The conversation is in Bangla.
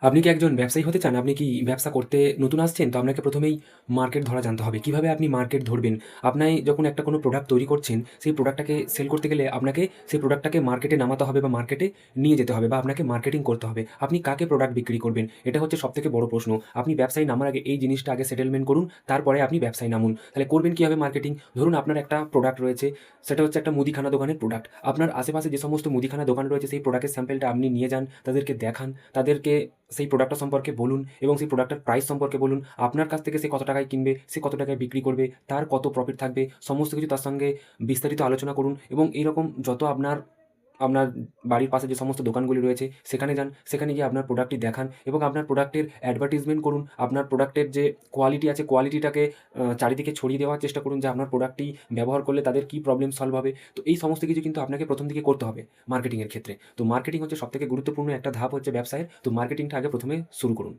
আপনি কি একজন ব্যবসায়ী হতে চান? আপনি কি ব্যবসা করতে নতুন আসছেন? তো আপনাকে ১ম এই মার্কেট ধরা জানতে হবে। কিভাবে আপনি মার্কেট ধরবেন? আপনি যখন একটা কোনো প্রোডাক্ট তৈরি করছেন, সেই প্রোডাক্টটাকে সেল করতে গেলে আপনাকে সেই প্রোডাক্টটাকে মার্কেটে নামাতে হবে বা মার্কেটে নিয়ে যেতে হবে বা আপনাকে মার্কেটিং করতে হবে। আপনি কাকে প্রোডাক্ট বিক্রি করবেন? এটা হচ্ছে সবথেকে বড় প্রশ্ন। আপনি ব্যবসায় নামার আগে এই জিনিসটা আগে সেটেলমেন্ট করুন, তারপরে আপনি ব্যবসায় নামুন। তাহলে করবেন কিভাবে মার্কেটিং? ধরুন আপনার একটা প্রোডাক্ট রয়েছে, সেটা হচ্ছে একটা মুদিখানা দোকানের প্রোডাক্ট। আপনার আশেপাশে যে সমস্ত মুদিখানা দোকান রয়েছে, সেই প্রোডাক্টের স্যাম্পেলটা আপনি নিয়ে যান, তাদেরকে দেখান, তাদেরকে সেই প্রোডাক্টটা সম্পর্কে বলুন এবং সেই প্রোডাক্টের প্রাইস সম্পর্কে বলুন। আপনার কাছ থেকে সে কত টাকায় কিনবে, সে কত টাকায় বিক্রি করবে, তার কত প্রফিট থাকবে, সমস্ত কিছু তার সঙ্গে বিস্তারিত আলোচনা করুন এবং এইরকম যত আপনার আপনার বাড়ির পাশে যে সমস্ত দোকানগুলি রয়েছে সেখানে যান। সেখানে গিয়ে আপনার প্রোডাক্টটি দেখান এবং আপনার প্রোডাক্টের অ্যাডভার্টাইজমেন্ট করুন। আপনার প্রোডাক্টের যে কোয়ালিটি আছে, কোয়ালিটিটাকে চারিদিকে ছড়িয়ে দেওয়ার চেষ্টা করুন যে আপনার প্রোডাক্টটি ব্যবহার করলে তাদের কী প্রবলেম সলভ হবে। তো এই সমস্ত কিছু কিন্তু আপনাকে ১ম দিকে করতে হবে মার্কেটিংয়ের ক্ষেত্রে। তো মার্কেটিং হচ্ছে সবথেকে গুরুত্বপূর্ণ একটা ধাপ হচ্ছে ব্যবসায়ের। তো মার্কেটিংটা আগে ১ম এ শুরু করুন।